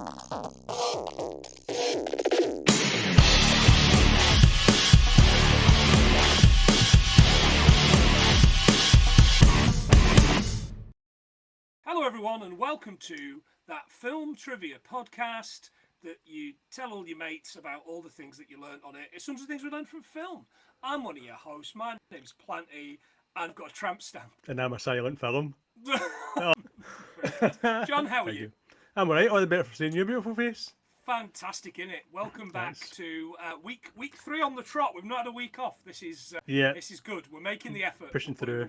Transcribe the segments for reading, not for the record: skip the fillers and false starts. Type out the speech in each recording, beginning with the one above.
Hello everyone and welcome to that film trivia podcast that you tell all your mates about all the things that you learned on it. It's some of the things we learned from film. I'm one of your hosts. My name's Planty and I've got a tramp stamp. And I'm a SilentFilm. John, how are you? I'm alright. All the better for seeing your beautiful face. Fantastic, innit? Welcome back to week 3 on the trot. We've not had a week off. This is good. We're making the effort. Pushing through.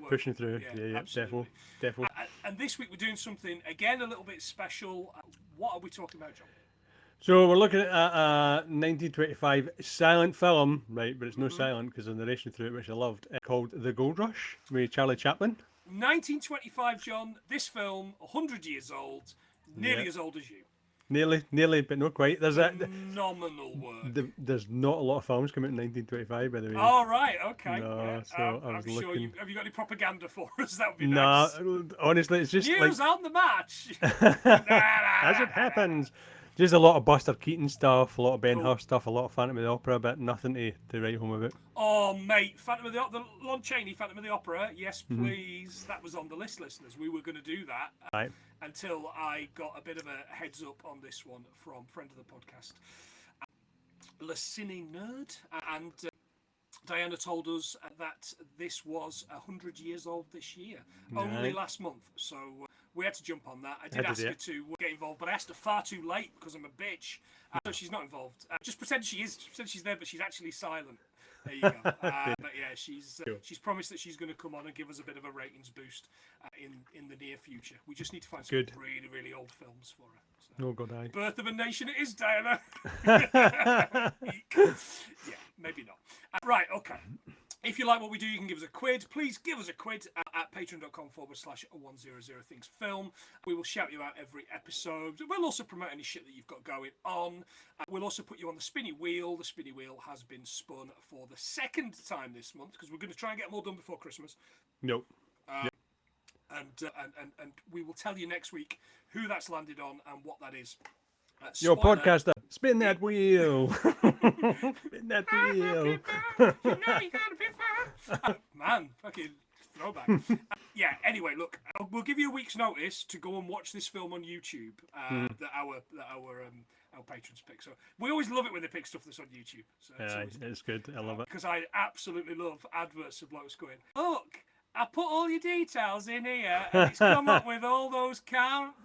Yeah, absolutely. Defo. And this week we're doing something again a little bit special. What are we talking about, John? So we're looking at a 1925 silent film, right? But it's no silent because of the narration through it, which I loved. Called The Gold Rush with CharlieChaplin. 1925, John. This film, 100 years old, nearly as old as you. Nearly, but not quite. There's phenomenal work. There's not a lot of films coming out in 1925, by the way. Oh, right, okay. No, so I was I'm looking. sure have you got any propaganda for us? That would be nice. No, honestly, it's just News like on the match. as it happens. Just a lot of Buster Keaton stuff, a lot of Ben Hur stuff, a lot of Phantom of the Opera, but nothing to write home about. Oh, mate, Phantom of the Lon Chaney, Phantom of the Opera. Yes, please. That was on the list, listeners. We were going to do that until I got a bit of a heads up on this one from friend of the podcast, Le Cine Nerd, and Diana told us that this was 100 years old this year, only last month. So we had to jump on that. I did ask her to get involved, but I asked her far too late because I'm a bitch. So she's not involved. Just pretend she is. She said she's there, but she's actually silent. There you go. But yeah, she's promised that she's going to come on and give us a bit of a ratings boost in the near future. We just need to find some really, really old films for her. So. Oh, God, aye. Birth of a Nation it is, Diana. Yeah, maybe not. Right, okay. If you like what we do, you can give us a quid. Please give us a quid at patreon.com/100thingsfilm. We will shout you out every episode. We'll also promote any shit that you've got going on. We'll also put you on the spinny wheel. The spinny wheel has been spun for the second time this month because we're going to try and get them all done before Christmas. Nope. And we will tell you next week who that's landed on and what that is. Your podcaster, spin that wheel. Spin that wheel. You know you gotta be fun. Man, fucking throwback. Yeah, anyway, look, we'll give you a week's notice to go and watch this film on YouTube that our patrons pick. So we always love it when they pick stuff that's on YouTube. So it's good. I love it. Because I absolutely love adverts of blokes going, look, I put all your details in here, and it's come up with all those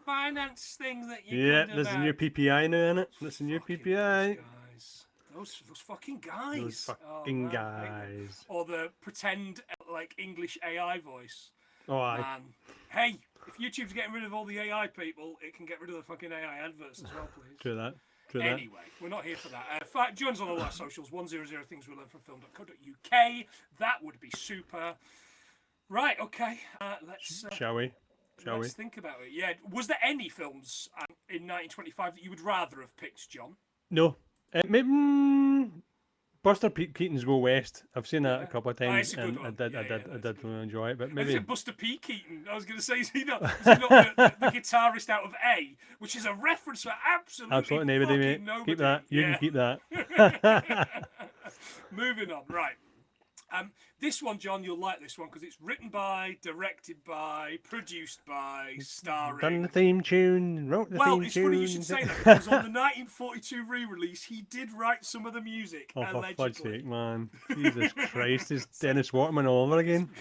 finance things that you could have there's a new PPI now in it. There's a new PPI. Those fucking guys. Those fucking guys. Or the pretend like English AI voice. Oh, aye. Man. Hey, if YouTube's getting rid of all the AI people, it can get rid of the fucking AI adverts as well, please. True that. Anyway, we're not here for that. Join us on all our socials. 100 things we learn from film.co.uk. That would be super. Right, okay. Shall we? Let's think about it. Yeah. Was there any films in 1925 that you would rather have picked, John? No. Maybe Buster Keaton's Go West. I've seen that a couple of times, and I did really enjoy it. But maybe Buster P. Keaton. I was going to say, is he not the guitarist out of A, which is a reference for absolutely nobody, mate. Nobody. Keep that. You can keep that. Moving on. Right. This one, John, you'll like this one because it's written by, directed by, produced by, starring. Done the theme tune, wrote the theme tune. Well, it's funny you should say that because on the 1942 re-release, he did write some of the music. Oh, for fudge's sake, man. Jesus Christ, it's Dennis Waterman all over again.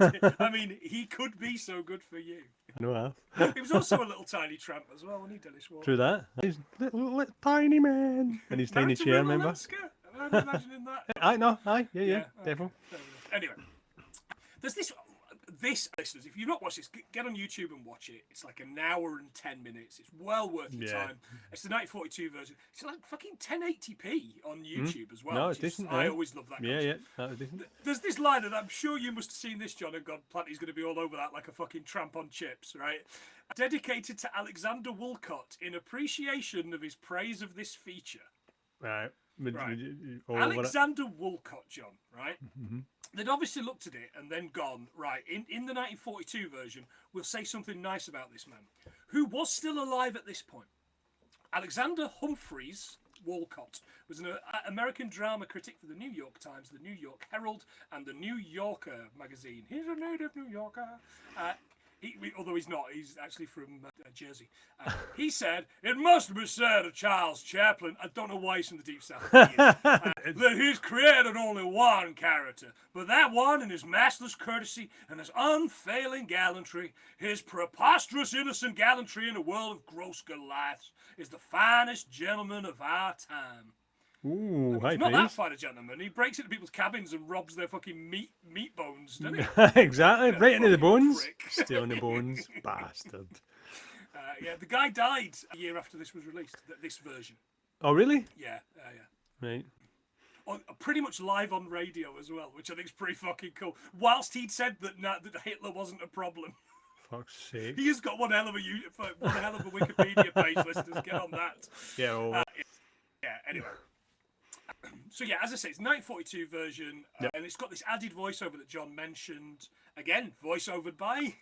I mean, he could be so good for you. I know. He was also a little tiny tramp as well, wasn't he, Dennis Waterman? True that. He's little tiny man. And his tiny chair, remember? I'm imagining that. Yeah, definitely. Anyway, there's this, listeners, if you've not watched this, get on YouTube and watch it. It's like an hour and 10 minutes. It's well worth your time. It's the 1942 version. It's like fucking 1080p on YouTube as well. No, it's decent. I always love that. Yeah, that was decent. There's this line, and I'm sure you must have seen this, John, and God, Planty's going to be all over that like a fucking tramp on chips, right? Dedicated to Alexander Woolcott in appreciation of his praise of this feature. Right. Alexander Woolcott, John, right? Mm-hmm. They'd obviously looked at it and then gone, right, in the 1942 version, we'll say something nice about this man, who was still alive at this point. Alexander Humphreys Walcott was an American drama critic for the New York Times, the New York Herald, and the New Yorker magazine. He's a native New Yorker. Although he's not, he's actually from Jersey. He said, "It must be said of Charles Chaplin," I don't know why he's from the Deep South, that he's created only one character, but that one in his matchless courtesy and his unfailing gallantry, his preposterous innocent gallantry in a world of gross Goliaths, is the finest gentleman of our time. Ooh, He's not that fine a gentleman. He breaks into people's cabins and robs their fucking meat bones, doesn't he? Exactly, right into the bones. Prick. Stealing the bones, bastard. Yeah, the guy died a year after this was released. This version. Oh, really? Yeah. Right. Pretty much live on radio as well, which I think is pretty fucking cool. Whilst he'd said that Hitler wasn't a problem. Fuck's sake. He has got one hell of a Wikipedia page. Listeners, get on that. Yeah. Well, yeah. Anyway. So yeah, as I say, it's 1942 version, and it's got this added voiceover that John mentioned. Again, voiceovered by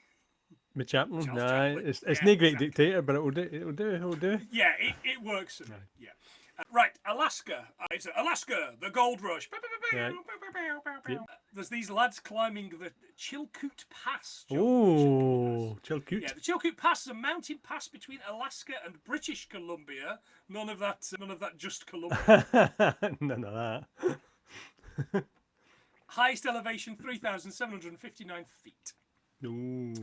Chaplin. Charles Nah, Chaplin. it's no great exactly. dictator, but it'll do. Yeah, it works. Yeah. Right, Alaska. It's Alaska, the Gold Rush. Right. There's these lads climbing the Chilkoot Pass. Oh, Chilkoot. Yeah, the Chilkoot Pass is a mountain pass between Alaska and British Columbia. None of that just Columbia. None of that. Highest elevation 3,759 feet. Ooh.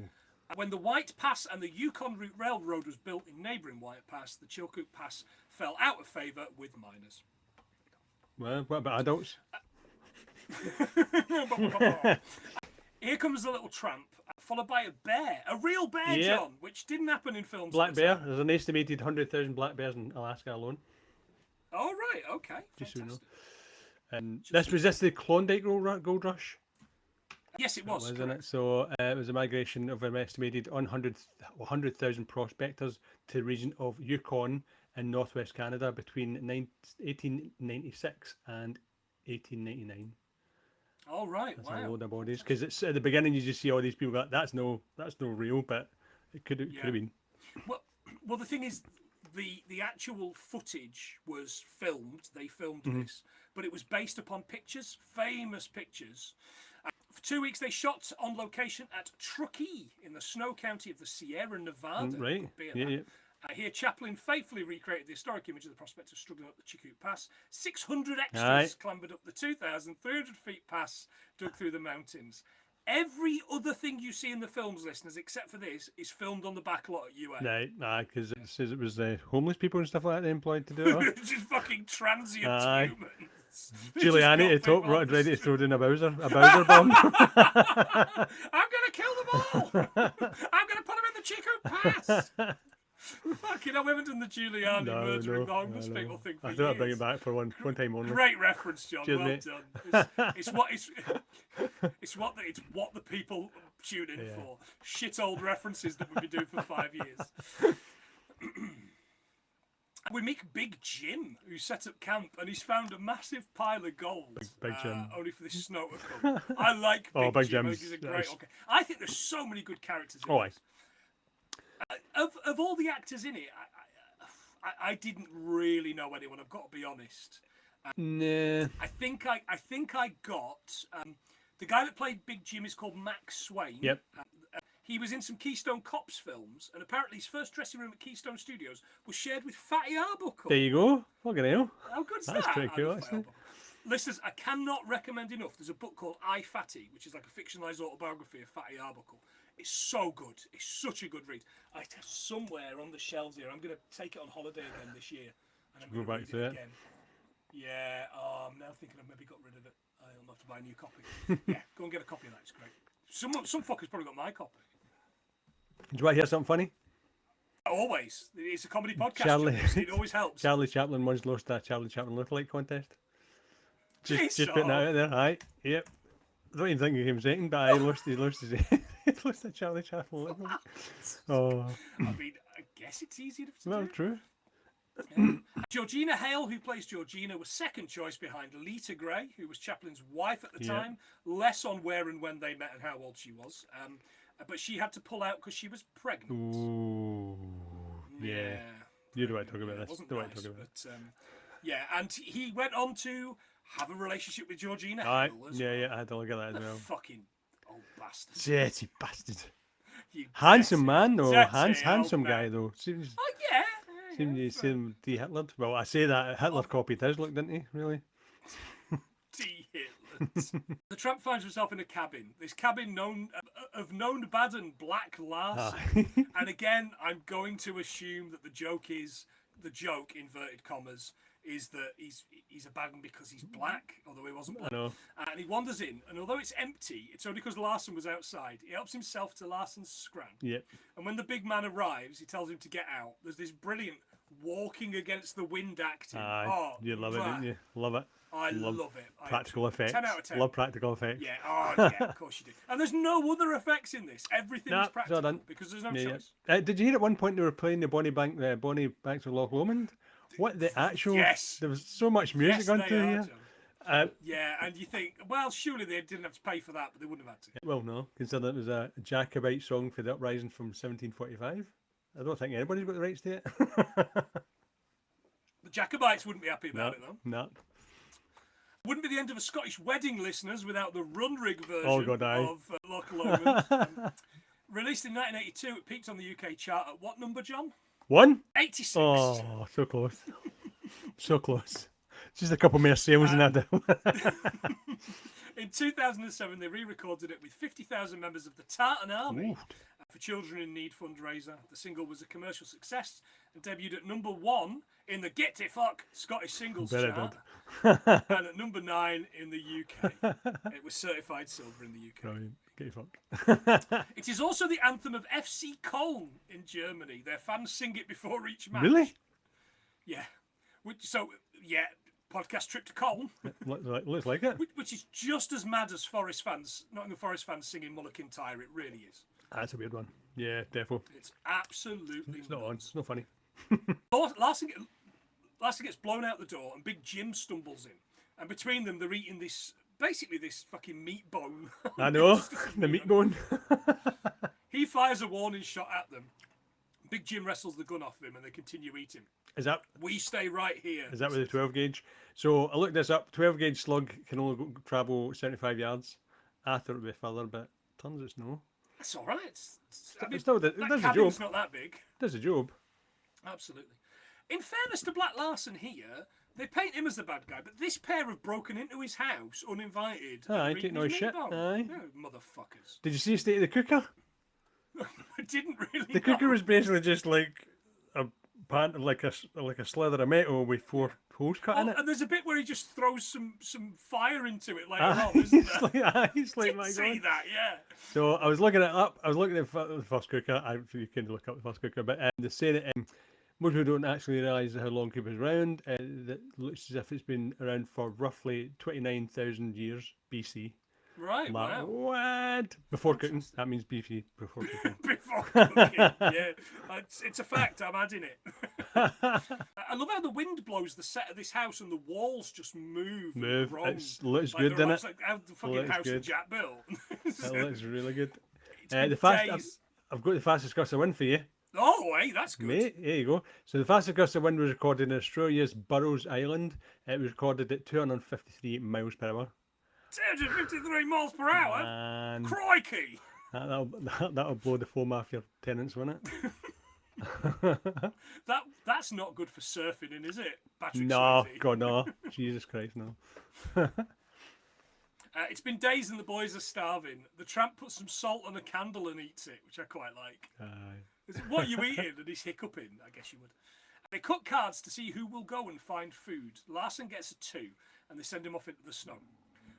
When the White Pass and the Yukon Route Railroad was built in neighbouring White Pass, the Chilkoot Pass fell out of favour with miners. Well, what about adults? Here comes the little tramp, followed by a bear, a real bear, John, which didn't happen in films. Black bear. There's an estimated 100,000 black bears in Alaska alone. Oh right, okay. Just so you know. And this the Klondike Gold Rush. Yes, it was. Wasn't it? So it was a migration of an estimated 100,000 prospectors to the region of Yukon in northwest Canada between 1896 and 1899. All right, That's wow. a load of bodies. Because it's at the beginning you just see all these people go, that's no real, but it could have been. Well, the thing is, the actual footage was filmed. They filmed this, but it was based upon pictures, famous pictures. For 2 weeks, they shot on location at Truckee in the Snow County of the Sierra Nevada. Right. Yeah. Here, Chaplin faithfully recreated the historic image of the prospectors struggling up the Chilkoot Pass. 600 extras clambered up the 2,300 feet pass, dug through the mountains. Every other thing you see in the films, listeners, except for this, is filmed on the back lot at UA. Right, because it says it was homeless people and stuff like that they employed to do it. Just fucking transient humans. Giuliani at the top, ready to throw down a Bowser bomb. I'm gonna kill them all. I'm gonna put them in the Chilkoot Pass. Fucking hell, we haven't done the Giuliani murdering the homeless people thing for years. I thought I'd bring it back for one time only. Great reference, John. Cheers, well mate. done. It's what the people tune in for. Shit old references that we've been doing for 5 years. We meet Big Jim, who set up camp, and he's found a massive pile of gold. Big Jim. Only for this snow to come. I like Big Jim. Jim's He's a great. Okay. I think there's so many good characters in this. Of all the actors in it, I didn't really know anyone. I've got to be honest. Nah. I think I got the guy that played Big Jim is called Max Swain. Yep. He was in some Keystone Cops films, and apparently his first dressing room at Keystone Studios was shared with Fatty Arbuckle. There you go. Fucking hell. How good's That's that? pretty cool, actually. Listeners, I cannot recommend enough. There's a book called I, Fatty, which is like a fictionalised autobiography of Fatty Arbuckle. It's so good. It's such a good read. It's somewhere on the shelves here. I'm going to take it on holiday again this year. And I'm going to read it again. Yeah, I'm now thinking I've maybe got rid of it. I'll have to buy a new copy. Yeah, go and get a copy of that. It's great. Some fucker's probably got my copy. Do you want to hear something funny? Always. It's a comedy podcast. It always helps. CharlieChaplin once lost a CharlieChaplin lookalike contest. Just putting that out there. Aye. Yep. I don't even think he came second, but he lost his he lost a CharlieChaplin lookalike. Oh. I mean, I guess it's easy to do. Well, true. Yeah. Georgina Hale, who plays Georgina, was second choice behind Lita Gray, who was Chaplin's wife at the time. Less on where and when they met and how old she was. But she had to pull out because she was pregnant. Ooh. Yeah. You don't want to talk about It this. wasn't Don't nice, want to talk about it. but yeah, and he went on to have a relationship with Georgina Aye, Hill as yeah, well. yeah, I had to look at that as The well. fucking old bastard. Dirty bastard. You Handsome dirty, man, though. dirty Handsome old guy, man. though. Seems Oh yeah. you see him de-Hitlered. Well, I say that Hitler Oh. copied his look, didn't he? Really? De-Hitler. The tramp finds himself in a cabin. This cabin known Baden Black Larson. And again, I'm going to assume that the joke, inverted commas, is that he's a Baden because he's black, although he wasn't black. And he wanders in, and although it's empty, it's only because Larson was outside. He helps himself to Larson's scran. Yep. And when the big man arrives, he tells him to get out. There's this brilliant walking against the wind acting. You love it, didn't you? Love it. I love it. Practical effects. 10 out of 10. Love practical effects. Yeah, yeah, of course you do. And there's no other effects in this. Everything is practical because there's no choice. Did you hear at one point they were playing the Bonnie Banks of Loch Lomond? What the actual? Yes. There was so much music on through here. Yeah, and you think, well, surely they didn't have to pay for that, but they wouldn't have had to. Well, no, consider it was a Jacobite song for the uprising from 1745. I don't think anybody's got the rights to it. The Jacobites wouldn't be happy about it, though. No. Wouldn't be the end of a Scottish wedding, listeners, without the Runrig version of Loch Lomond. Released in 1982, it peaked on the UK chart at what number, John? 86. Oh, so close. So close. Just a couple more sales in that. In 2007, they re-recorded it with 50,000 members of the Tartan Army for Children in Need fundraiser. The single was a commercial success and debuted at number 1 in the Get to Fuck Scottish Singles chart and at number 9 in the UK. It was certified silver in the UK. Right. Get fuck. It is also the anthem of FC Köln in Germany. Their fans sing it before each match. Really? Yeah. Podcast trip to Köln. Looks like it. Which is just as mad as Nottingham Forest fans singing Mulligan Tyre. It really is. That's a weird one. Yeah, defo. It's absolutely It's not on. It's not funny. Larson gets blown out the door and Big Jim stumbles in. And between them, they're eating this fucking meat bone. I know. The meat bone. He fires a warning shot at them. Big Jim wrestles the gun off him and they continue eating. We stay right here. Is that with the 12 gauge? So I looked this up. 12 gauge slug can only travel 75 yards. I thought it would be further, but turns it's no. That's all right. That cabin's not that big. Does a job. Absolutely. In fairness to Black Larson here, they paint him as the bad guy, but this pair have broken into his house uninvited. Aye, take no shit. Aye. No, motherfuckers. Did you see the state of the cooker? I didn't really. The cooker was basically just like a pan, like a slither of metal with 4 holes cut in it. And there's a bit where he just throws some fire into it later on, isn't there? He's like, I see that, yeah. So I was looking it up. I was looking at the first cooker. You can look up the first cooker, but they say that most people don't actually realise how long Cooper's around. That looks as if it's been around for roughly 29,000 years BC. Right, wow. What? Before cooking. That means BC, before cooking. Before cooking, yeah. It's a fact, I'm adding it. I love how the wind blows the set of this house and the walls just move. It looks good, doesn't it? Like how the fucking house that Jack built. It looks really good. I've got the fastest gust of wind for you. Oh, hey, that's good. Mate, there you go. So the fastest gust of wind was recorded in Australia's Burrows Island. It was recorded at 253 miles per hour. 253 miles per hour? And crikey! That'll blow the foam off your tenants, won't it? That's not good for surfing, is it? Patrick No, Swayze? God, no. Jesus Christ, no. It's been days and the boys are starving. The tramp puts some salt on a candle and eats it, which I quite like. What are you eating? And he's hiccuping, I guess you would. They cut cards to see who will go and find food. Larson gets a 2, and they send him off into the snow.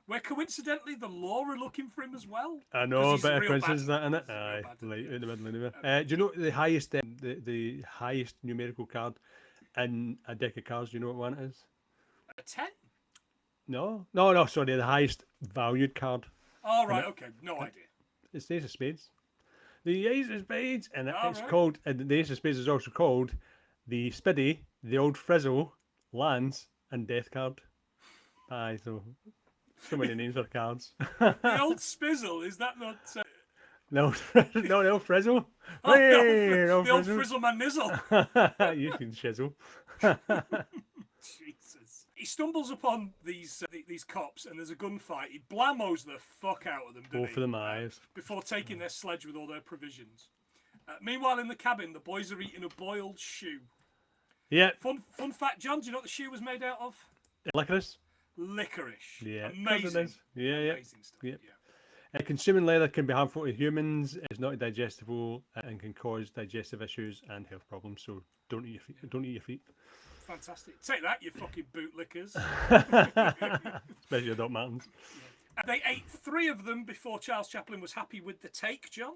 Where coincidentally the law are looking for him as well. I know, a bit of coincidence that in it. Aye, right in the middle anyway. Do you know the highest the highest numerical card in a deck of cards? Do you know what one it is? A 10? No. Sorry, the highest valued card. Oh right, okay, no idea. It's the Ace of Spades. The Ace of Spades, and it's right. called. And the Ace of Spades is also called the Spiddy, the Old Frizzle, Lands, and Death card. Aye, so many names for cards. The Old Spizzle, is that not? No, no, Frizzle. Oh, Hey, no, the old Frizzle. Frizzle Man Nizzle. You can shizzle. Jesus. He stumbles upon these cops and there's a gunfight. He blammos the fuck out of them, doesn't Both he? of them eyes. Before taking their sledge with all their provisions. Meanwhile, in the cabin, the boys are eating a boiled shoe. Yeah. Fun fact, John, do you know what the shoe was made out of? Licorice. Licorice. Yeah. Amazing. Amazing stuff. Yeah. Consuming leather can be harmful to humans. It's not digestible and can cause digestive issues and health problems. So don't eat your feet. Don't eat your feet. Fantastic. Take that, you fucking bootlickers. Especially your Doc Martens. They ate 3 of them before Charles Chaplin was happy with the take, John.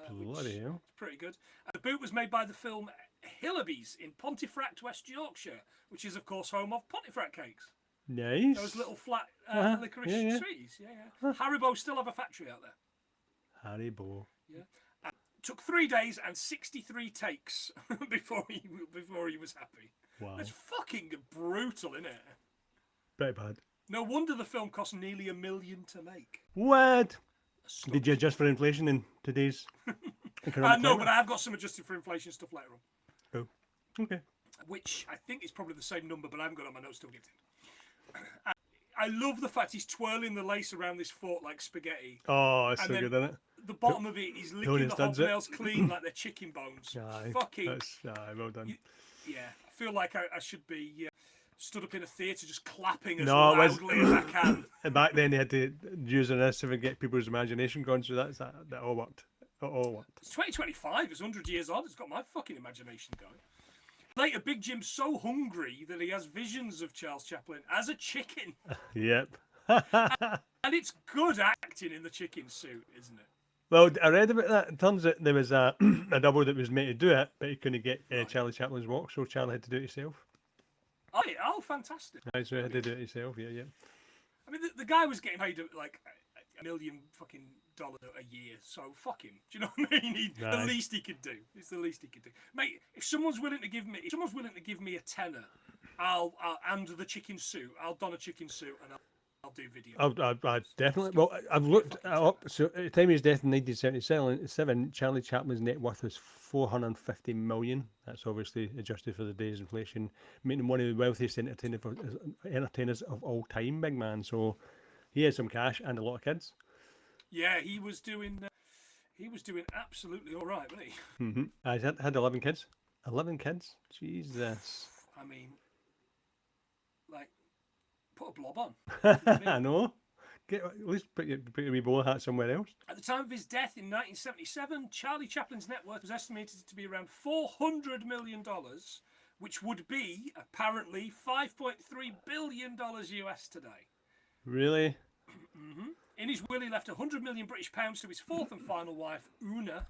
Bloody hell. Pretty good. The boot was made by the film Hillaby's in Pontefract, West Yorkshire, which is, of course, home of Pontefract cakes. Nice. Those little flat licorice sweeties. Yeah. Haribo still have a factory out there. Haribo. Yeah. Took 3 days and 63 takes before he was happy. Wow. It's fucking brutal, isn't it? Pretty bad. No wonder the film cost nearly $1 million to make. What? Did you adjust for inflation in today's economic No, but I have got some adjusted for inflation stuff later on. Oh, okay. Which I think is probably the same number, but I haven't got it on my notes till we get to it. I love the fact he's twirling the lace around this fort like spaghetti. Oh, it's so good, isn't it? The bottom of it, he's licking the hobnails clean like they're chicken bones. Aye, fucking. well done. Yeah, I feel like I should be stood up in a theatre just clapping as loudly as I can. Back then they had to use this to get people's imagination going, so that all worked. It all worked. It's 2025, it's 100 years old, it's got my fucking imagination going. Later, Big Jim's so hungry that he has visions of Charles Chaplin as a chicken. Yep. And it's good acting in the chicken suit, isn't it? Well, I read about that. It turns out there was a double that was made to do it, but he couldn't get Charlie Chaplin's walk, so Charlie had to do it himself. Oh, fantastic. Right, so he had to do it himself, yeah. I mean, the guy was getting paid like $1 million fucking dollars a year, so fuck him. Do you know what I mean? The least he could do. It's the least he could do. Mate, if someone's willing to give me a tenner, I'll and the chicken suit. I'll don a chicken suit and I'll do video. I definitely. Well, I've looked it up. So at the time of his death in 1977, Charlie Chaplin's net worth was $450 million. That's obviously adjusted for the day's inflation, making him one of the wealthiest entertainers of all time, big man. So he had some cash and a lot of kids. Yeah, he was doing absolutely all right, wasn't he? Mm-hmm. I had 11 kids. 11 kids? Jesus. I mean, like, put a blob on. I know. At least put your wee bowler hat somewhere else. At the time of his death in 1977, Charlie Chaplin's net worth was estimated to be around $400 million, which would be, apparently, $5.3 billion US today. Really? Mm-hmm. In his will, he left 100 million British pounds to his fourth and final wife, Una.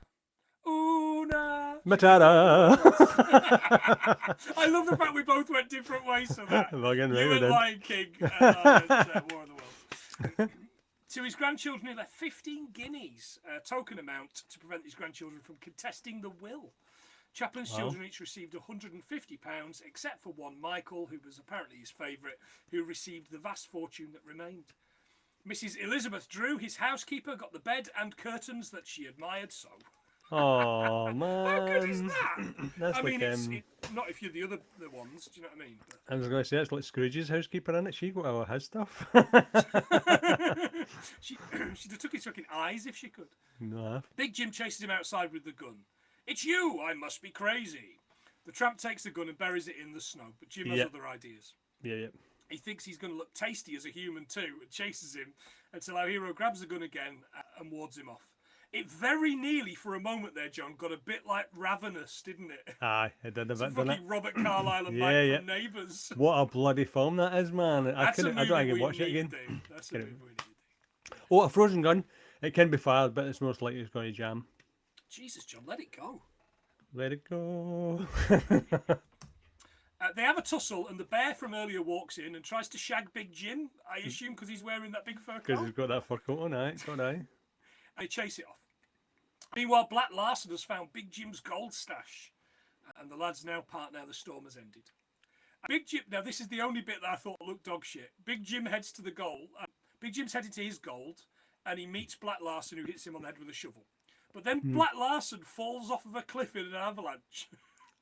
Matata! I love the fact we both went different ways for that. You went Lion King, and I went War of the Worlds. To his grandchildren, he left 15 guineas, a token amount to prevent his grandchildren from contesting the will. Chaplin's children each received £150, except for one, Michael, who was apparently his favourite, who received the vast fortune that remained. Mrs. Elizabeth Drew, his housekeeper, got the bed and curtains that she admired so. Oh man! How good is that? That's I mean, like, it's not if you're the ones. Do you know what I mean? But... I was going to say it's like Scrooge's housekeeper, isn't it? She got all his stuff. She'd have took his fucking eyes if she could. No. Big Jim chases him outside with the gun. It's you! I must be crazy. The tramp takes the gun and buries it in the snow, but Jim has other ideas. Yeah. He thinks he's going to look tasty as a human too, and chases him until our hero grabs the gun again and wards him off. It very nearly, for a moment there, John, got a bit like Ravenous, didn't it? Aye, it did a bit, didn't it? Robert Carlyle and Mike from Neighbours. What a bloody film that is, man. I don't think I can watch it again. That's a movie we need. Oh, a frozen gun. It can be fired, but it's most likely it's going to jam. Jesus, John, let it go. Let it go. They have a tussle, and the bear from earlier walks in and tries to shag Big Jim, I assume, because he's wearing that big fur coat. Because he's got that fur coat on, aye. And they chase it off. Meanwhile, Black Larson has found Big Jim's gold stash, and the lads now part now the storm has ended. Big Jim, now this is the only bit that I thought looked dog shit. Big Jim heads to the goal. Big Jim's headed to his gold, and he meets Black Larson, who hits him on the head with a shovel. But then Black Larson falls off of a cliff in an avalanche.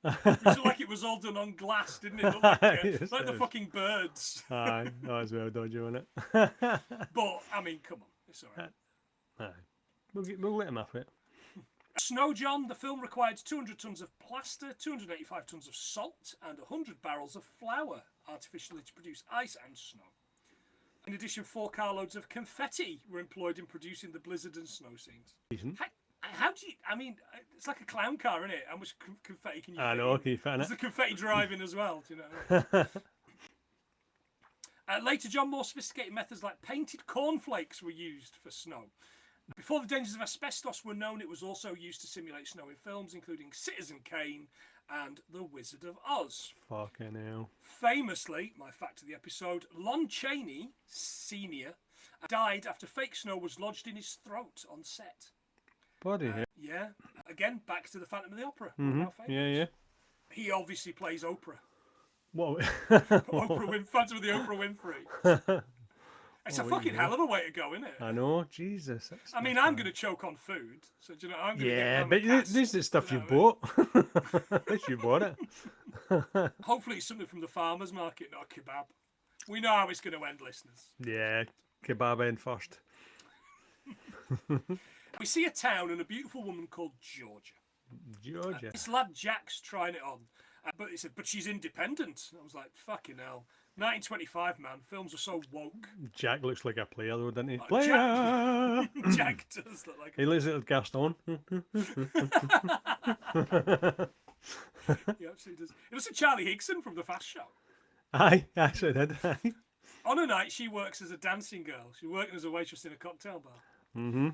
It looked like it was all done on glass, didn't it? It looked like, Yes, like the it is. fucking birds. Aye, that was well dodgy, wasn't it? But, I mean, come on. It's all right. Aye. We'll let him off it. Snow John, the film required 200 tonnes of plaster, 285 tonnes of salt, and 100 barrels of flour artificially to produce ice and snow. In addition, 4 carloads of confetti were employed in producing the blizzard and snow scenes. Decent. How do you... I mean, it's like a clown car, isn't it? How much confetti can you fit I know, in? can you fit in There's it? the confetti driving as well, do you know? Later, John, more sophisticated methods like painted cornflakes were used for snow. Before the dangers of asbestos were known, it was also used to simulate snow in films, including Citizen Kane and The Wizard of Oz. Fucking hell. Famously, my fact of the episode, Lon Chaney, Sr., died after fake snow was lodged in his throat on set. Bloody hell. Yeah, again, back to the Phantom of the Opera. Yeah. He obviously plays Oprah. What? Phantom of the Oprah Winfrey. It's a fucking hell of a way to go, isn't it? I know, Jesus. I mean, I'm going to choke on food, so do you know, I'm going to Yeah, get but cats, this is stuff you know, bought. At least you bought it. Hopefully it's something from the farmer's market, not a kebab. We know how it's going to end, listeners. Yeah, kebab in first. We see a town and a beautiful woman called Georgia. Georgia. This lad Jack's trying it on, but he said, but she's independent. I was like, fucking hell. 1925, man. Films are so woke. Jack looks like a player, though, doesn't he? Player! Jack does look like He looks like Gaston. He absolutely does. It looks like Charlie Higson from The Fast Show. Aye, actually did. Aye. On a night, she works as a dancing girl. She's working as a waitress in a cocktail bar. Mm-hmm.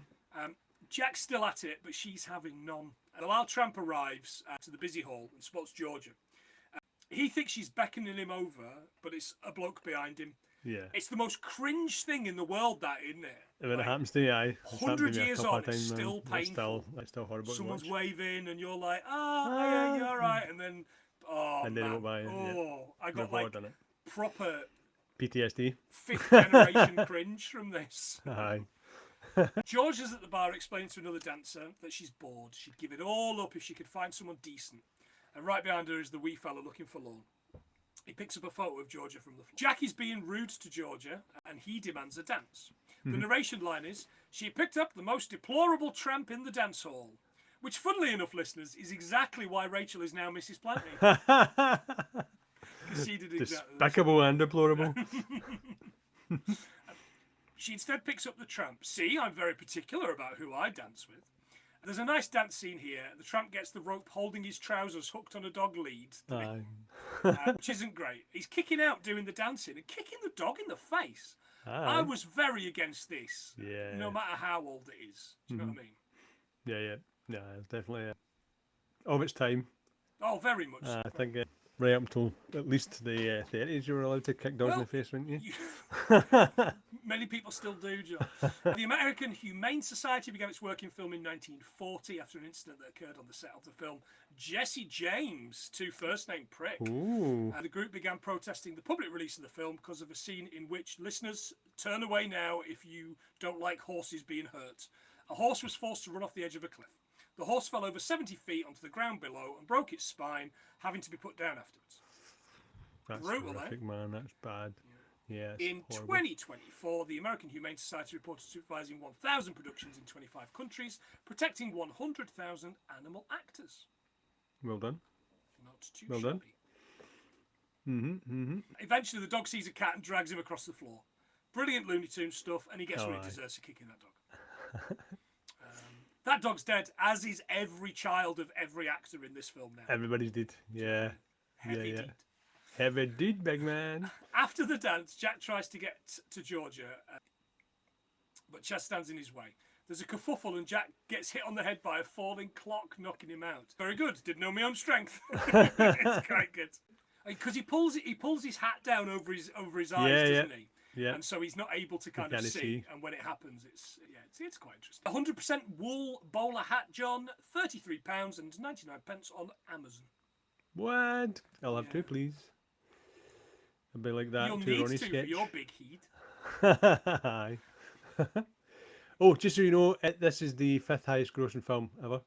Jack's still at it, but she's having none. And a wild tramp arrives to the busy hall and spots Georgia. He thinks she's beckoning him over, but it's a bloke behind him. Yeah. It's the most cringe thing in the world, that, isn't it? When it happens to you, aye. 100 years on, it's still painful. It's still horrible. Someone's waving, and you're like, yeah, you're all right. And then, and then man, it went by, I got like proper PTSD. 5th generation cringe from this. Aye. Georgia's at the bar explaining to another dancer that she's bored. She'd give it all up if she could find someone decent. And right behind her is the wee fella looking for Lorne. He picks up a photo of Georgia from the floor. Jackie's being rude to Georgia, and he demands a dance. The narration line is, she picked up the most deplorable tramp in the dance hall. Which, funnily enough, listeners, is exactly why Rachel is now Mrs. Planty. She did exactly Despicable and deplorable. She instead picks up the tramp. See, I'm very particular about who I dance with. There's a nice dance scene here. The tramp gets the rope holding his trousers hooked on a dog lead, which isn't great. He's kicking out doing the dancing and kicking the dog in the face. I was very against this, no matter how old it is. Do you know what I mean? Yeah, it's definitely of its time. Oh, very much so. I think right up until at least the 30s, you were allowed to kick dogs in the face, weren't you? Many people still do, John. The American Humane Society began its work in film in 1940 after an incident that occurred on the set of the film Jesse James, 2 first-name prick. Ooh. And the group began protesting the public release of the film because of a scene in which, listeners, turn away now if you don't like horses being hurt. A horse was forced to run off the edge of a cliff. The horse fell over 70 feet onto the ground below and broke its spine, having to be put down afterwards. That's brutal, horrific, man. That's bad. Yeah. In horrible. 2024, the American Humane Society reported supervising 1,000 productions in 25 countries, protecting 100,000 animal actors. Well done. Not too well shabby. Done. Eventually, the dog sees a cat and drags him across the floor. Brilliant Looney Tunes stuff, and he gets what he deserves for kicking that dog. That dog's dead, as is every child of every actor in this film now. Everybody's dead. Yeah. Heavy deed. Heavy deed, big man. After the dance, Jack tries to get to Georgia, but Chaz stands in his way. There's a kerfuffle and Jack gets hit on the head by a falling clock, knocking him out. Very good. Didn't know my own strength. It's quite good. Because he pulls his hat down over his eyes, doesn't he? Yeah. And so he's not able to kind of see. And when it happens, it's quite interesting. 100% wool bowler hat, John, £33.99 on Amazon. What? I'll have two, please. I'll be like that. You'll to need Ronnie to sketch. for your big heat. Aye. Oh, just so you know, this is the 5th highest grossing film ever.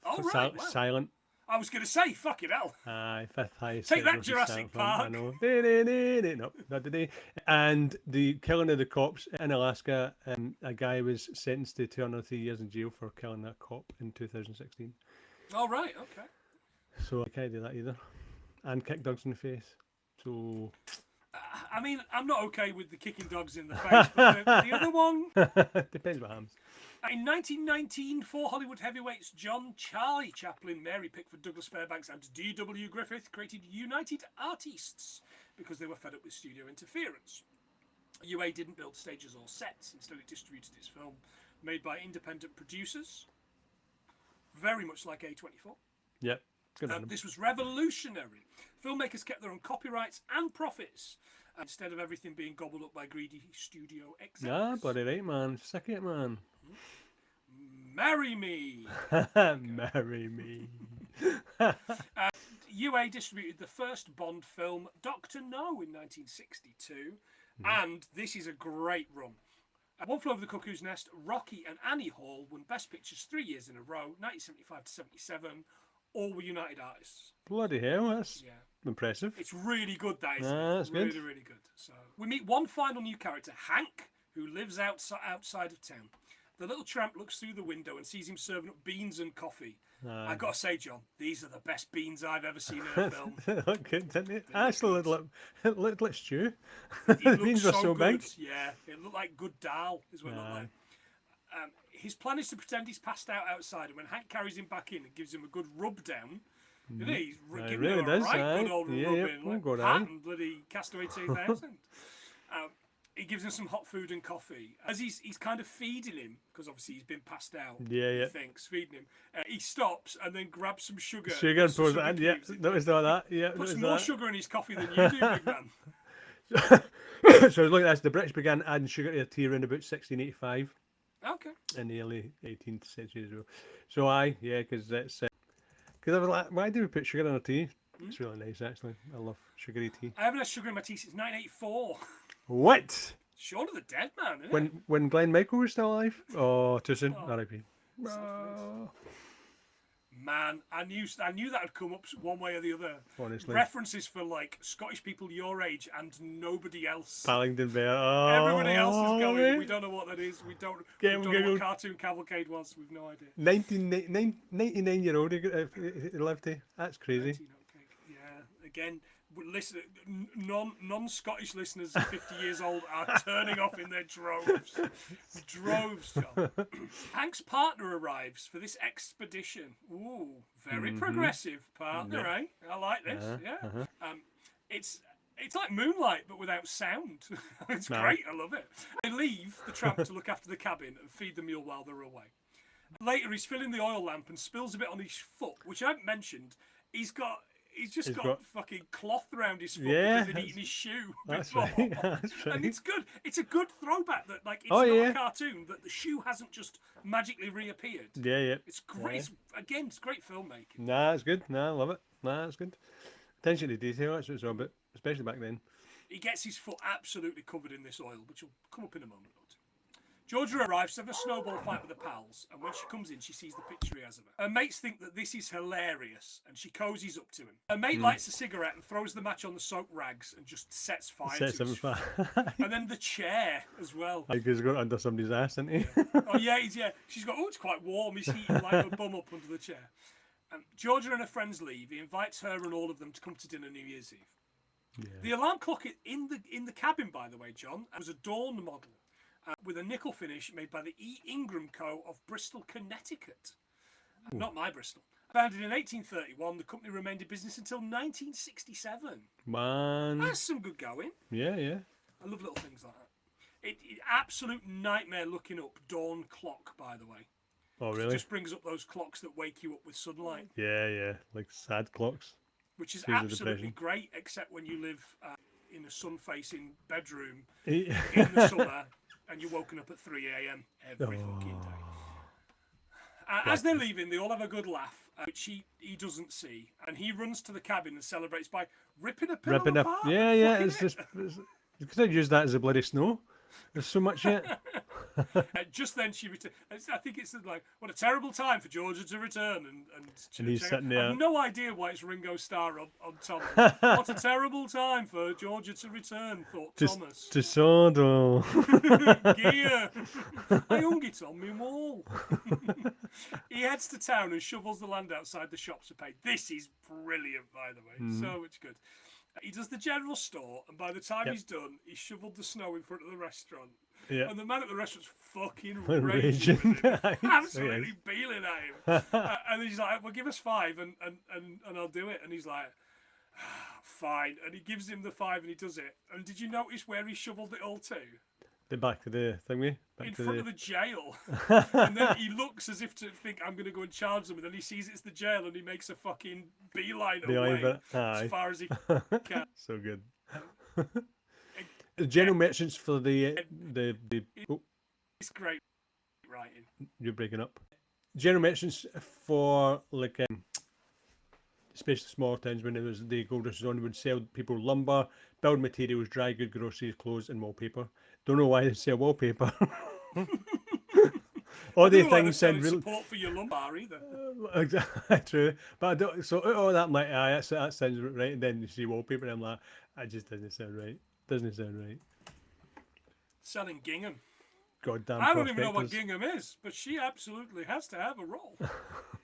Oh, right. Wow. Silent. I was going to say, fucking hell. Aye, 5th highest. Take that, grossing Jurassic silent film. Park. I know. No, not today. And the killing of the cops in Alaska. A guy was sentenced to 203 years in jail for killing that cop in 2016. Oh, right. Okay. So I can't do that either. And kick dogs in the face. So. I mean, I'm not okay with the kicking dogs in the face, but the other one... Depends what happens. In 1919, 4 Hollywood heavyweights, CharlieChaplin, Mary Pickford, Douglas Fairbanks and D.W. Griffith, created United Artists because they were fed up with studio interference. UA didn't build stages or sets, instead it distributed its film, made by independent producers, very much like A24. Yep. Good on them. This was revolutionary. Filmmakers kept their own copyrights and profits instead of everything being gobbled up by greedy studio execs. Ah, bloody right, man. Sick of it, man. Marry me. Marry me. UA distributed the first Bond film, Dr. No, in 1962. And this is a great run. One Flew Over the Cuckoo's Nest, Rocky and Annie Hall won Best Pictures 3 years in a row, 1975 to 77. All were United Artists. Bloody hell, that's impressive. It's really good, that is. That's really, good. really good. So we meet one final new character, Hank, who lives outside of town. The little tramp looks through the window and sees him serving up beans and coffee. I got to say, John, these are the best beans I've ever seen in a film. They look good, didn't they? Actually, it looked like stew. It The beans were so good. big. Yeah, it looked like good dal, is what it looked like. His plan is to pretend he's passed out outside, and when Hank carries him back in and gives him a good rub down, he's giving really him a does, right good old rubbing, like go Pat down. and bloody Castaway 2000. He gives him some hot food and coffee. As he's kind of feeding him, because obviously he's been passed out, he thinks, feeding him. He stops and then grabs some sugar. Sugar and pours it in, yeah. Noticed all that, yeah. Puts more sugar in his coffee than you do, big man. So look at this. The British began adding sugar to their tea around about 1685. Okay. In the early 18th century as well. So because it's... Because I was like, why do we put sugar in our tea? It's really nice, actually. I love sugary tea. I haven't had sugar in my tea since 1984. What? Shaun of the Dead, man, isn't it? When Glenn Michael was still alive? Oh, too soon. R.I.P. Man, I knew that would come up one way or the other. Honestly. References for like Scottish people your age and nobody else. Paddington Bear. Everybody else is going. We don't know what that is. We don't know what Cartoon Cavalcade was. We've no idea. 99-year-old he lived to. That's crazy. Yeah. Again, listen, non-Scottish listeners 50 years old are turning off in their droves. Droves, John. Hank's partner arrives for this expedition. Ooh, very progressive partner, eh? I like this. It's like Moonlight, but without sound. It's great. I love it. They leave the tramp to look after the cabin and feed the mule while they're away. Later, he's filling the oil lamp and spills a bit on his foot, which I haven't mentioned. He's just got fucking cloth around his foot because he'd eaten his shoe before. That's right. And it's good. It's a good throwback that, like, it's not a cartoon, that the shoe hasn't just magically reappeared. Yeah. It's great. Again, it's great filmmaking. Nah, it's good. Nah, I love it. Nah, it's good. Attention to detail, that's what it's all about, especially back then. He gets his foot absolutely covered in this oil, which will come up in a moment or two. Georgia arrives to have a snowball fight with the pals, and when she comes in, she sees the picture he has of her. Her mates think that this is hilarious, and she cozies up to him. Her mate lights a cigarette and throws the match on the soaked rags and just sets fire to his foot. And then the chair as well. Like he's got under somebody's ass, isn't he? She's got, it's quite warm. He's heating like a bum up under the chair. Georgia and her friends leave. He invites her and all of them to come to dinner New Year's Eve. Yeah. The alarm clock in the cabin, by the way, John, was a Dawn model. With a nickel finish made by the E. Ingram Co. of Bristol, Connecticut. Not my Bristol. Founded in 1831, the company remained in business until 1967. Man. That's some good going. Yeah. I love little things like that. Absolute nightmare looking up Dawn clock, by the way. Oh, really? It just brings up those clocks that wake you up with sunlight. Yeah. Like sad clocks. Which is absolutely great, except when you live in a sun-facing bedroom in the summer. And you're woken up at 3 a.m. every fucking day. As they're leaving, they all have a good laugh, which he doesn't see. And he runs to the cabin and celebrates by ripping a pillow apart. Yeah. It's just... You could have used that as a bloody snow. There's so much yet. Just then she returned. I think it's like, what a terrible time for Georgia to return. And he's sitting I there. have no idea why it's Ringo Starr on Thomas. What a terrible time for Georgia to return, thought Thomas. To Sodo. Gear. I hung it on my wall. He heads to town and shovels the land outside the shops to pay. This is brilliant, by the way. So much good. He does the general store, and by the time he's done, he's shoveled the snow in front of the restaurant. Yeah. And the man at the restaurant's fucking raging with him. Absolutely beeling at him. And he's like, well, give us 5 and I'll do it. And he's like, fine. And he gives him the 5 and he does it. And did you notice where he shoveled it all to? The back of the thingy? In front of the jail. And then he looks as if to think, I'm going to go and charge them. And then he sees it's the jail and he makes a fucking beeline away as far as he can. So good. General mentions for the It's great writing. You're breaking up. General mentions for like especially small towns when it was the gold rush was on, would sell people lumber, building materials, dry good groceries, clothes, and wallpaper. Don't know why they sell wallpaper. All the things sound really support for your lumbar either. Exactly true, but I don't. So all that I'm like, that sounds right, and then you see wallpaper, and I'm like, that just doesn't sound right. Doesn't sound right. Selling gingham. Goddamn. I don't even know what gingham is, but she absolutely has to have a role.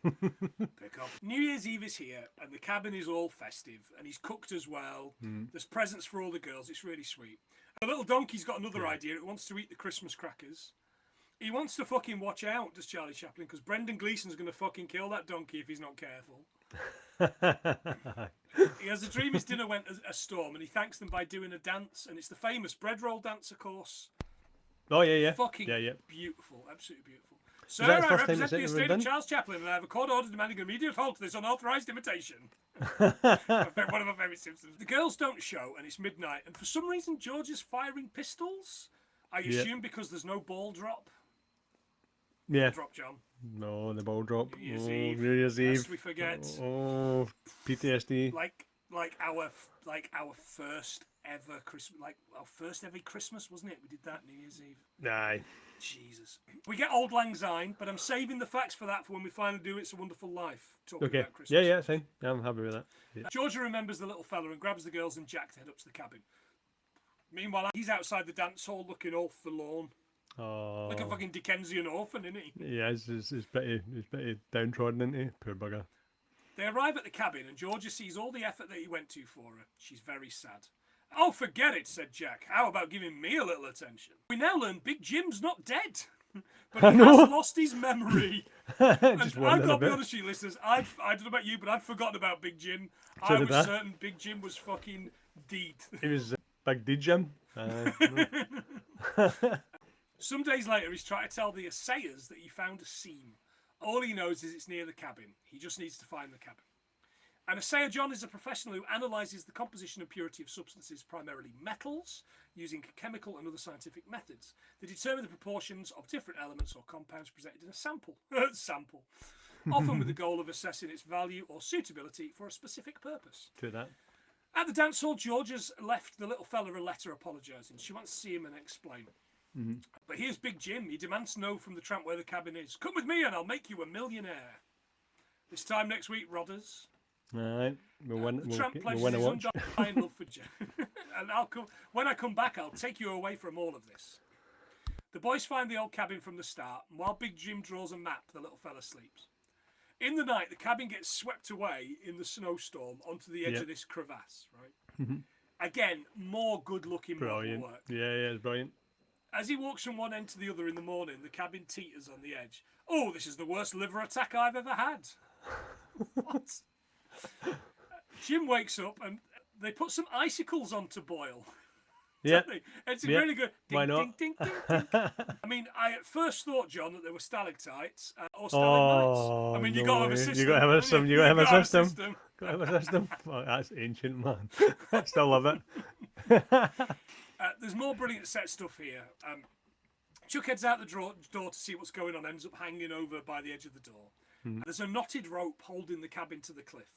Pick up. New Year's Eve is here, and the cabin is all festive, and he's cooked as well. There's presents for all the girls. It's really sweet. The little donkey's got another idea. It wants to eat the Christmas crackers. He wants to fucking watch out, does Charlie Chaplin, because Brendan Gleeson's going to fucking kill that donkey if he's not careful. He has a dream his dinner went a storm, and he thanks them by doing a dance, and it's the famous bread roll dance, of course. Oh yeah. Fucking yeah. beautiful, absolutely beautiful. Sir, I represent the estate of Charles Chaplin, and I have a court order demanding an immediate halt to this unauthorised imitation. One of my favourite Simpsons. The girls don't show, and it's midnight, and for some reason George is firing pistols. I assume because there's no ball drop. Yeah. Ball drop, John. No, the ball drop. New Year's Eve. New Year's Eve. Lest we forget. Oh, PTSD. Like our first ever Christmas, like our first ever Christmas, wasn't it? We did that New Year's Eve. Aye. Jesus. We get Old Lang Syne, but I'm saving the facts for that for when we finally do It's a Wonderful Life. Talking about Christmas. Yeah, fine. I'm happy with that. Yeah. Georgia remembers the little fella and grabs the girls and Jack to head up to the cabin. Meanwhile, he's outside the dance hall looking all forlorn. Oh. Like a fucking Dickensian orphan, isn't he? Yeah, he's pretty downtrodden, isn't he? Poor bugger. They arrive at the cabin and Georgia sees all the effort that he went to for her. She's very sad. Oh, forget it, said Jack. How about giving me a little attention? We now learn Big Jim's not dead, but he has lost his memory. And I've got to be honest with you, listeners, I don't know about you, but I'd forgotten about Big Jim. I was certain Big Jim was fucking dead. He was Big D Jim. Some days later, he's trying to tell the assayers that he found a seam. All he knows is it's near the cabin. He just needs to find the cabin. An assayer John is a professional who analyses the composition and purity of substances, primarily metals, using chemical and other scientific methods. They determine the proportions of different elements or compounds presented in a sample, often with the goal of assessing its value or suitability for a specific purpose. To that. At the dance hall, George has left the little fella a letter apologising. She wants to see him and explain. But here's Big Jim. He demands to know from the tramp where the cabin is. Come with me and I'll make you a millionaire. This time next week, Rodders. All right. The tramp pledges his undying love for Jim. And when I come back, I'll take you away from all of this. The boys find the old cabin from the start, and while Big Jim draws a map, the little fella sleeps. In the night, the cabin gets swept away in the snowstorm onto the edge of this crevasse, right? Again, more good-looking model work. Yeah, it's brilliant. As he walks from one end to the other in the morning, the cabin teeters on the edge. Oh, this is the worst liver attack I've ever had. What? Jim wakes up and they put some icicles on to boil. Yeah. It's really good. Ding, Why not? Ding, ding, ding, ding. I mean, I at first thought, John, that they were stalactites or stalagmites. I mean, you got to have a system. You got to have a system. You got to have a system. Got to have a system. Oh, that's ancient, man. Still love it. There's more brilliant set stuff here. Chuck heads out the door to see what's going on, ends up hanging over by the edge of the door. There's a knotted rope holding the cabin to the cliff.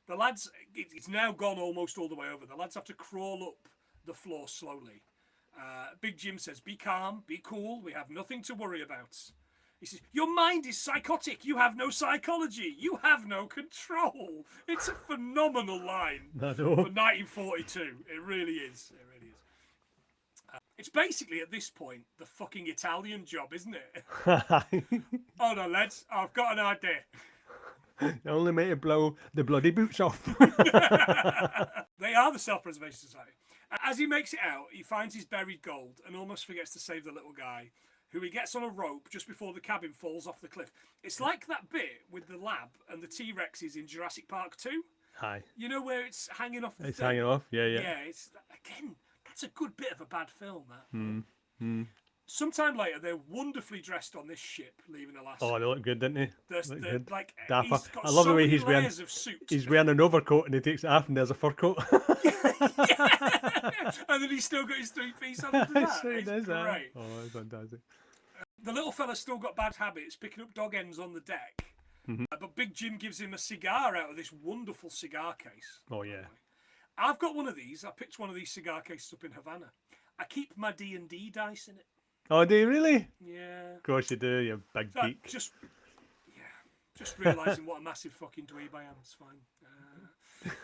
The lads, it's now gone almost all the way over. The lads have to crawl up the floor slowly. Big Jim says, "Be calm, be cool, we have nothing to worry about." He says, "Your mind is psychotic, you have no psychology, you have no control." It's a phenomenal line I for know. 1942. It really is. It really is. It's basically, at this point, the fucking Italian job, isn't it? Oh no, lads, I've got an idea. Only made to blow the bloody boots off. They are the Self-Preservation Society. As he makes it out, he finds his buried gold and almost forgets to save the little guy, who he gets on a rope just before the cabin falls off the cliff. It's like that bit with the lab and the T-Rexes in Jurassic Park 2. Hi. You know, where it's hanging off the It's thing? hanging off, yeah. Yeah, it's, again, that's a good bit of a bad film, that. Sometime later, they're wonderfully dressed on this ship leaving Alaska. Oh, they look good, didn't they? They're Good. like, Dapper. he's got I love so the way many he's wearing. layers of suit. He's wearing an overcoat and he takes it off and there's a fur coat. Yeah. And then he's still got his three-piece on after that. Sure he It's does, great. Oh, that's fantastic. The little fella's still got bad habits, picking up dog ends on the deck. But Big Jim gives him a cigar out of this wonderful cigar case. Oh yeah. I've got one of these. I picked one of these cigar cases up in Havana. I keep my D&D dice in it. Oh, do you really? Yeah. Of course you do, you big So geek. just realising what a massive fucking dweeb I am. It's fine.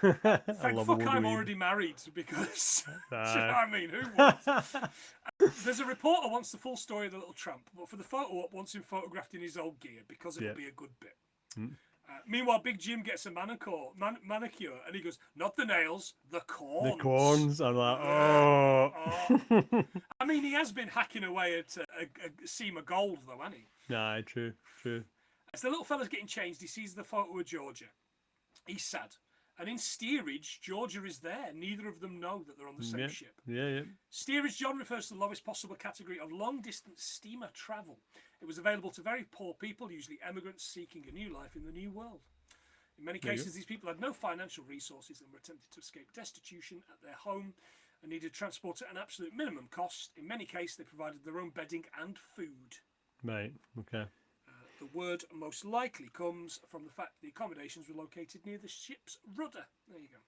Thank fuck I'm already married, because do you know what I mean? Who would? There's a reporter wants the full story of the little tramp, but for the photo op wants him photographed in his old gear because it'll be a good bit. Meanwhile, Big Jim gets a manicure, and he goes, "Not the nails, the corns." The corns are like, oh. I mean, he has been hacking away at a seam of gold, though, hasn't he? Nah, true. As the little fella's getting changed, he sees the photo of Georgia. He's sad. And in steerage, Georgia is there. Neither of them know that they're on the same ship. Yeah. Steerage John refers to the lowest possible category of long-distance steamer travel. It was available to very poor people, usually emigrants seeking a new life in the new world. In many cases, these people had no financial resources and were tempted to escape destitution at their home and needed transport at an absolute minimum cost. In many cases, they provided their own bedding and food. Right, okay. The word most likely comes from the fact that the accommodations were located near the ship's rudder. There you go.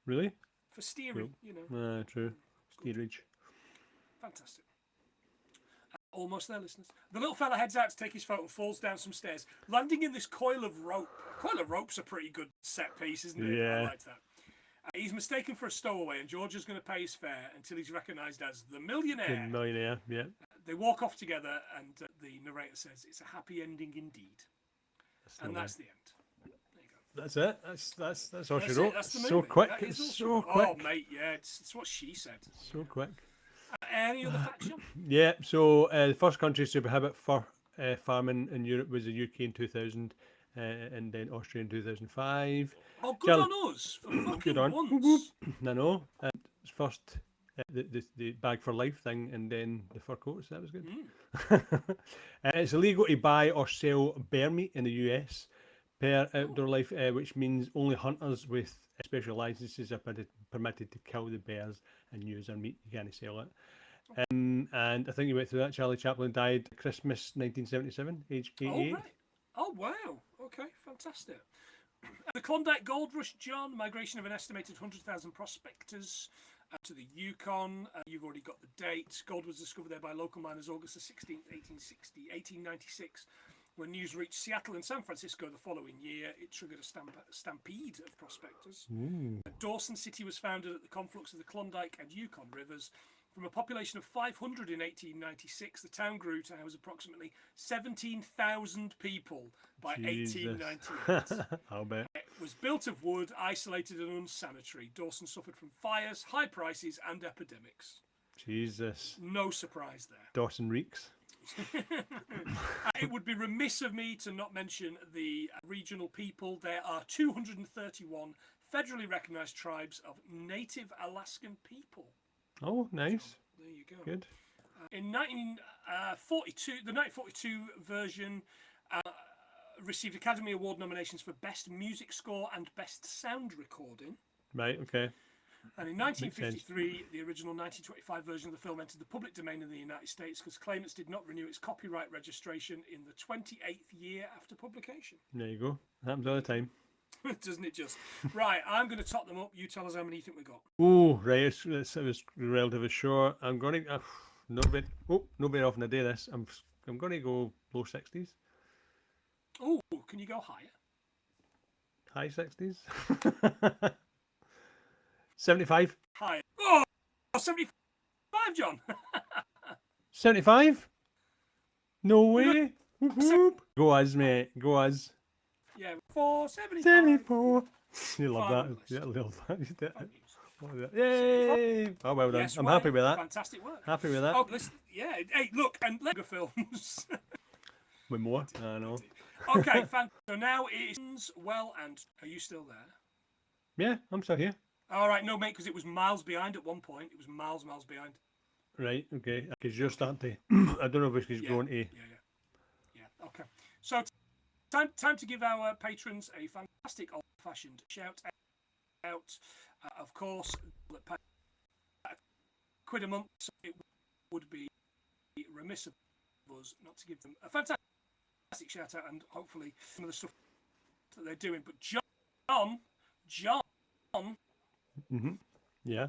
Really? For steering, you know. True. Steerage. Fantastic. Almost there, listeners. The little fella heads out to take his photo and falls down some stairs, landing in this coil of rope. A coil of rope's a pretty good set piece, isn't it? Yeah. I like that. He's mistaken for a stowaway, and Georgia's going to pay his fare until he's recognised as the millionaire. The millionaire, yeah. They walk off together, and the narrator says, "It's a happy ending indeed." That's the end. There you go. That's it. That's all she That's wrote. it. That's the So movie. quick. That is It's all so she- quick. Oh, mate, yeah, it's what she said. So quick. Any other facts, John? Yeah, so the first countries to prohibit fur farming in Europe was the UK in 2000, and then Austria in 2005. Oh, good on us for fucking Good on. once. I know. First, the bag for life thing, and then the fur coats. That was good. It's illegal to buy or sell bear meat in the US per Outdoor Life, which means only hunters with special licenses are permitted to kill the bears and use their meat. You can't sell it. And I think you went through that. CharlieChaplin died Christmas 1977, age 88. Oh, right. Oh, wow. Okay, fantastic. The Klondike Gold Rush, John, migration of an estimated 100,000 prospectors to the Yukon. You've already got the date. Gold was discovered there by local miners August the 16th, 1896. When news reached Seattle and San Francisco the following year, it triggered a stampede of prospectors. Dawson City was founded at the conflux of the Klondike and Yukon rivers. From a population of 500 in 1896, the town grew to house approximately 17,000 people by Jesus. 1898. I'll bet. It was built of wood, isolated and unsanitary. Dawson suffered from fires, high prices and epidemics. Jesus. No surprise there. Dawson reeks. It would be remiss of me to not mention the regional people. There are 231 federally recognised tribes of native Alaskan people. Oh, nice. So, there you go. Good. In 1942, the 1942 version received Academy Award nominations for Best Music Score and Best Sound Recording. Right, okay. And in 1953, the original 1925 version of the film entered the public domain in the United States because claimants did not renew its copyright registration in the 28th year after publication. There you go. Happens all the time. Doesn't it just? Right, I'm going to top them up. You tell us how many you think we got. Oh, right. It was relatively short. I'm going to not very often I do this. I'm going to go low 60s, Oh, can you go higher? high 60s, 75. Higher. Oh, 75, John. 75? No We got way. Whoop, whoop. Go us, mate. Go us. Yeah, 475. 74. You love that. 500 Yeah, love that. Thank you. Yay! Oh, well done. Yes, I'm well, happy with that. Fantastic work. Happy with that. Oh, listen, yeah. Hey, look, and Lego films. With more? I know. Okay, so now it is well, and are you still there? Yeah, I'm still here. All right, no, mate, because it was miles behind at one point. It was miles behind. Right, okay. Because you're starting to... I don't know if it's going to... Yeah, okay. So, time to give our patrons a fantastic old-fashioned shout out. Of course, that pay £1 a month, so it would be remiss of us not to give them a fantastic shout out and hopefully some of the stuff that they're doing. But John, Yeah.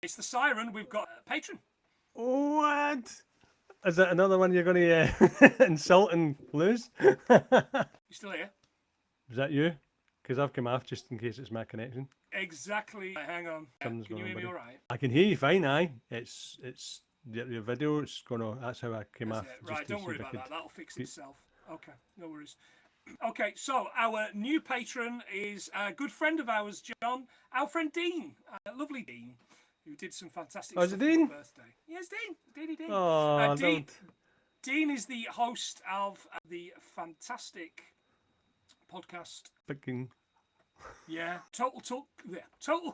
it's the siren. We've got a patron. What? Is that another one you're going to insult and lose? You still here? Is that you? Because I've come off just in case it's my connection. Exactly. Hang on. Can you hear me all right? I can hear you fine, aye. It's your video. It's gonna. That's how I came off. Right, don't worry about that. That'll fix itself. Okay, no worries. Okay, so our new patron is a good friend of ours, John. Our friend Dean, lovely Dean, who did some fantastic stuff it Dean? for your birthday. Yes, Dean. Oh, Dean is the host of the fantastic podcast. Fucking. Yeah, Total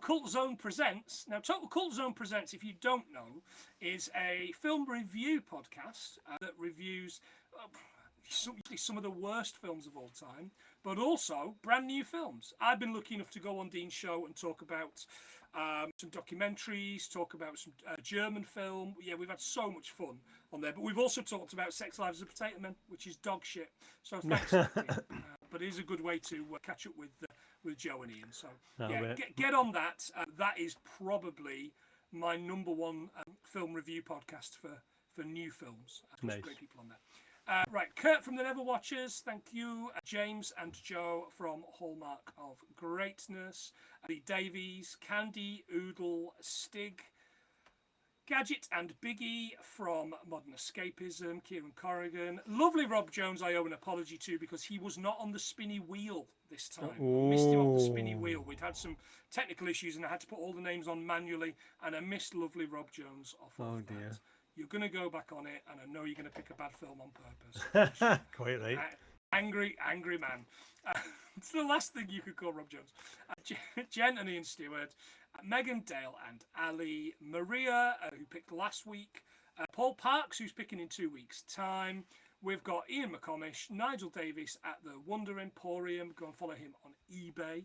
Cult Zone presents. Now, Total Cult Zone presents, if you don't know, is a film review podcast that reviews some of the worst films of all time, but also brand new films. I've been lucky enough to go on Dean's show and talk about some documentaries, talk about some German film. Yeah, we've had so much fun on there, but we've also talked about Sex Lives of Potato Men, which is dog shit. So thanks, Dean. But it is a good way to catch up with Joe and Ian. So yeah, get on that. That is probably my number one film review podcast for new films. Nice. Great people on there. Right, Kurt from the Never Watchers, thank you. James and Joe from Hallmark of Greatness. Lee Davies, Candy, Oodle, Stig, Gadget and Biggie from Modern Escapism, Kieran Corrigan. Lovely Rob Jones, I owe an apology to because he was not on the spinny wheel this time. I missed him off the spinny wheel. We'd had some technical issues and I had to put all the names on manually and I missed lovely Rob Jones off of dear. That. You're going to go back on it and I know you're going to pick a bad film on purpose. Quite right. Angry man. It's the last thing you could call Rob Jones. Jen and Ian Stewart. Megan, Dale and Ali, Maria, who picked last week, Paul Parks, who's picking in 2 weeks' time. We've got Ian McComish, Nigel Davis at the Wonder Emporium. Go and follow him on eBay.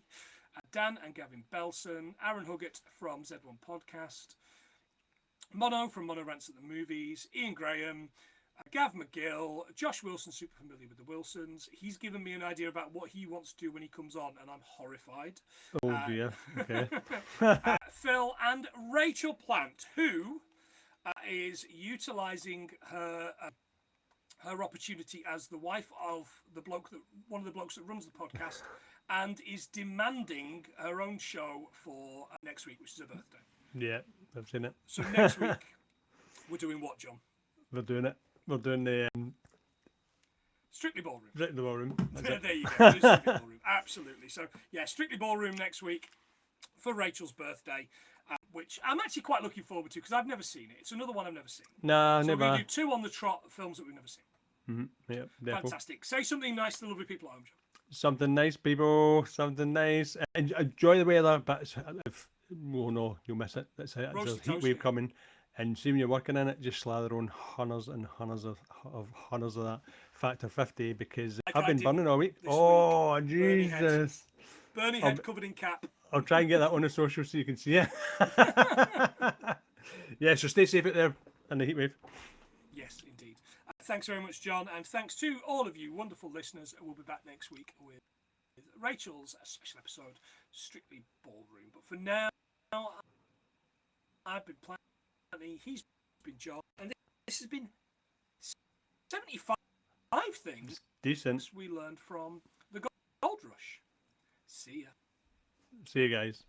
Dan and Gavin Belson, Aaron Huggett from Z1 Podcast, Mono from Mono Rants at the Movies, Ian Graham, Gav McGill, Josh Wilson, super familiar with the Wilsons. He's given me an idea about what he wants to do when he comes on, and I'm horrified. Oh dear. Okay. Phil and Rachel Plant, who is utilising her opportunity as the wife of one of the blokes that runs the podcast, and is demanding her own show for next week, which is her birthday. Yeah, I've seen it. So next week, we're doing what, John? We're doing it. We're doing the Strictly Ballroom. Strictly Ballroom. There you go. Strictly Ballroom. Absolutely. So yeah, Strictly Ballroom next week for Rachel's birthday, which I'm actually quite looking forward to because I've never seen it. It's another one I've never seen. Nah, so never. We're going to do 2 on the trot films that we've never seen. Mm-hmm. Yep, definitely. Fantastic. Say something nice to the lovely people at home, John. Something nice, people. Something nice. Enjoy the weather, but no, you'll miss it. It's a heat wave coming. And see when you're working in it, just slather on hundreds and hundreds of that factor 50 because I've been burning all week. Oh, week. Jesus. Bernie head covered in cap. I'll try and get that on the social so you can see it. Yeah, so stay safe out there in the heat wave. Yes, indeed. Thanks very much, John, and thanks to all of you wonderful listeners. We'll be back next week with Rachel's special episode, Strictly Ballroom. But for now, I've been Planty, he's been John, and this has been 75 things decent we learned from the Gold Rush. See ya. See you guys.